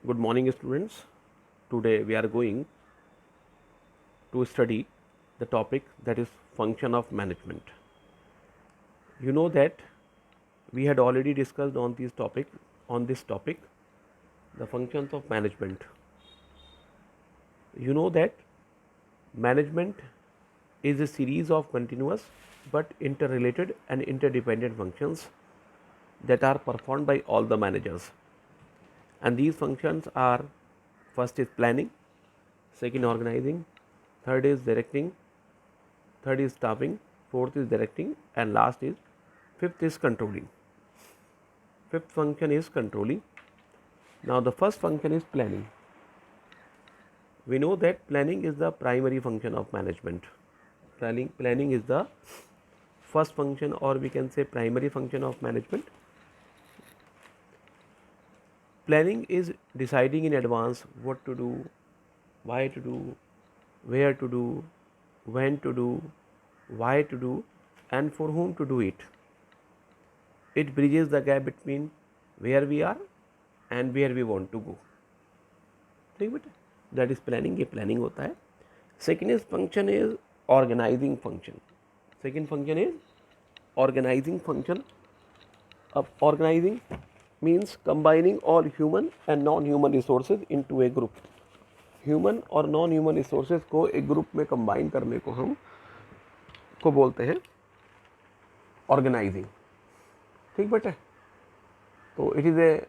Good morning, students. Today we are going to study the topic that is function of management. You know that we had already discussed on this topic the functions of management. You know that management is a series of continuous but interrelated and interdependent functions that are performed by all the managers. And these functions are: first is planning, second organizing, third is directing, third is staffing, fourth is directing, and last is fifth is controlling. Fifth function is controlling. Now the first function is planning. We know that planning is the primary function of management. Planning is the first function, or we can say primary function of management. Planning is deciding in advance what to do, why to do, where to do, when to do, why to do, and for whom to do it. It bridges the gap between where we are and where we want to go. ठीक बेटा, that is planning. ये planning होता है. Second is function is organising function. Second function is organising function. अब organising means combining all human and non human resources into a group. Human और non human resources को एक group में combine करने को हम को बोलते हैं ऑर्गेनाइजिंग. ठीक बेटा. तो it is a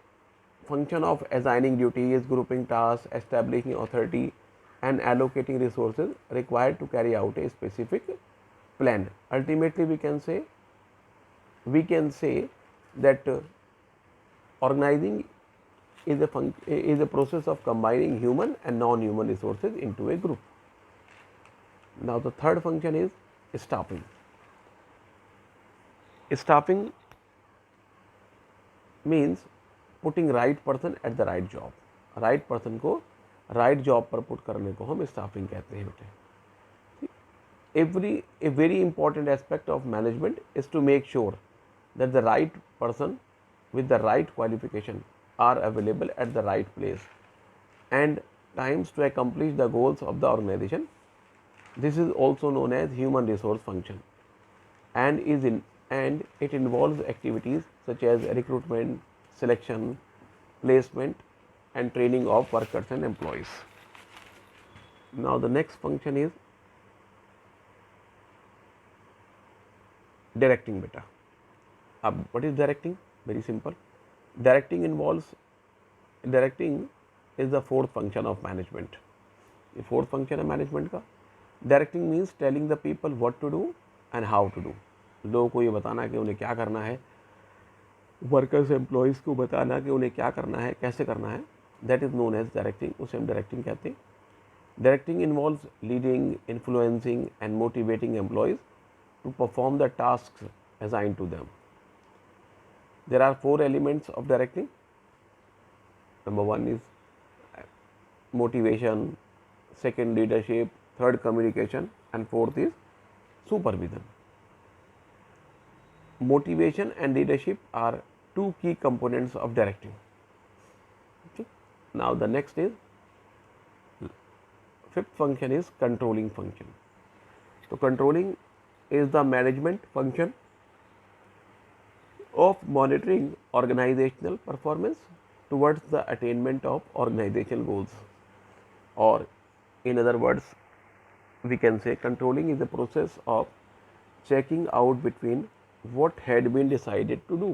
function of assigning duties, grouping tasks, establishing authority, and allocating resources required to carry out a specific plan. Ultimately, we can say that organizing is a process of combining human and non-human resources into a group. Now, the third function is staffing. Staffing means putting right person at the right job. Right person को right job पर put करने को हम staffing कहते हैं बेटे. A very important aspect of management is to make sure that the right person with the right qualification are available at the right place and times to accomplish the goals of the organization. This is also known as human resource function and it involves activities such as recruitment, selection, placement, and training of workers and employees. Now the next function is directing beta. What is directing? Very simple. Directing is the fourth function of management. The fourth function of management का directing means telling the people what to do and how to do. लोगों को ये बताना कि उन्हें क्या करना है, वर्कर्स एम्प्लॉयज़ को बताना कि उन्हें क्या करना है, कैसे करना है. That is known as directing. उसे हम डायरेक्टिंग कहते हैं. Directing involves leading, influencing and motivating employees to perform the task assigned to them. There are 4 elements of directing. Number 1 is motivation, second leadership, third communication and fourth is supervision. Motivation and leadership are 2 key components of directing. Okay. Now the next is fifth function is controlling function. So controlling is the management function of monitoring organizational performance towards the attainment of organizational goals, or in other words we can say controlling is the process of checking out between what had been decided to do.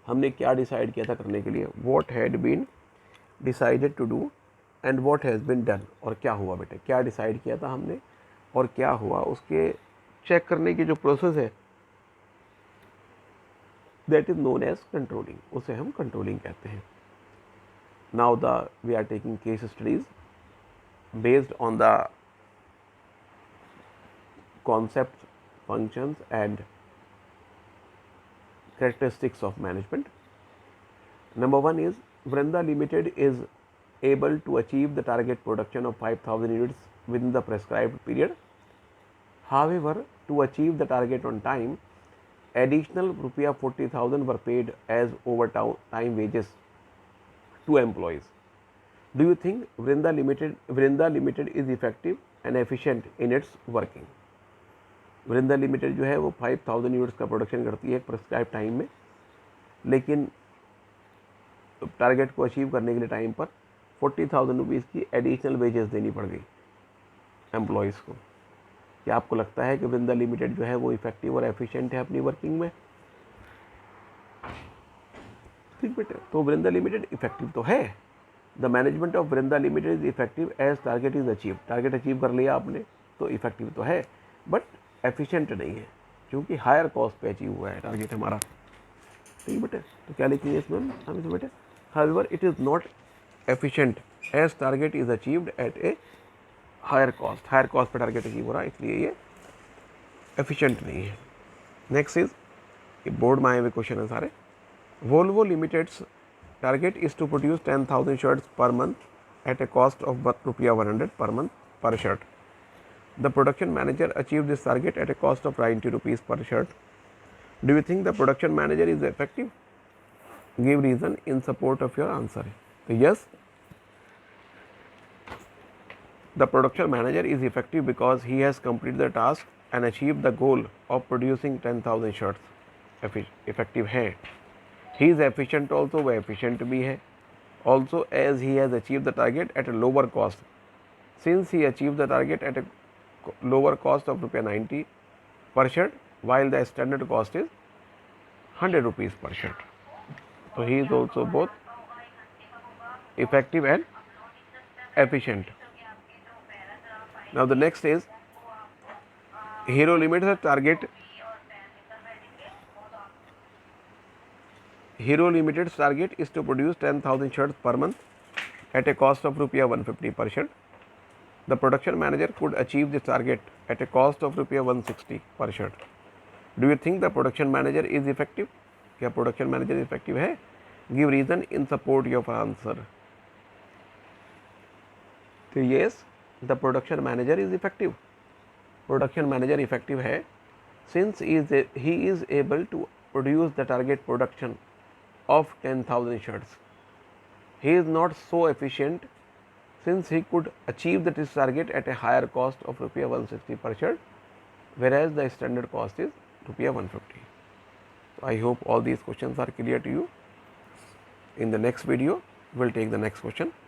हमने क्या decide किया था करने के लिए. what had been decided to do and what has been done. और क्या हुआ बेटे, क्या डिसाइड किया था हमने और क्या हुआ, उसके चेक करने की जो प्रोसेस है that is known as controlling. उसे हम कंट्रोलिंग कहते हैं. Now we are taking case studies based on the concept, functions and characteristics of management. Number 1 is Vrunda Limited is able to achieve the target production of 5,000 units within the prescribed period. However, to achieve the target on time, additional rupees 40,000 were paid as overtime wages to employees. Do you think Vrinda Limited is effective and efficient in its working? Vrinda Limited जो है वो 5000 units का production करती है एक prescribe time में, लेकिन target को अचीव करने के लिए टाइम पर 40,000 रुपीज़ की एडिशनल वेजेस देनी पड़ गई एम्प्लॉयज़ को। क्या आपको लगता है कि वृंदा लिमिटेड जो है वो इफेक्टिव और एफिशिएंट है अपनी वर्किंग में? ठीक बेटे, तो वृंदा लिमिटेड इफेक्टिव तो है। The management of Vrinda limited is effective as target is achieve. Target achieve कर लिया आपने तो इफेक्टिव तो है, बट एफिशिएंट नहीं है, क्योंकि हायर कॉस्ट पे अचीव हुआ है टारगेट हमारा। ठीक बेटे, तो क्या लिखेंगे इसमें हम इस बेटे? However it is not efficient as target is achieved at a higher cost. Higher cost पे टारगेट अचीव हो रहा है, इसलिए ये एफिशिएंट नहीं है। नेक्स्ट इज, ये बोर्ड में आए हुए क्वेश्चन है सारे। Volvo limited's target is to produce 10,000 shirts per month at a cost of ₹100 per month per shirt. The production manager achieve this target at a cost of ₹90 per shirt. Do you think the production manager is effective? Give reason in support of your answer. तो yes, the production manager is effective because he has completed the task and achieved the goal of producing 10,000 shirts। effective है। He is efficient also, वह efficient भी है। Also as he has achieved the target at a lower cost, since he achieved the target at a lower cost of ₹90 per shirt while the standard cost is ₹100 per shirt। So he is also both effective and efficient। Now the next is, Hero Limited's target. Hero Limited's target is to produce 10,000 shirts per month at a cost of ₹150 per shirt। The production manager could achieve this target at a cost of ₹160 per shirt। Do you think the production manager is effective? क्या production manager effective है? Give reason in support of answer। तो yes, the production manager is effective। production manager effective है, since he is able to produce the target production of 10,000 shirts। He is not so efficient since he could achieve this target at a higher cost of ₹160 per shirt, whereas the standard cost is ₹150। So I hope all these questions are clear to you। In the next video, we'll take the next question।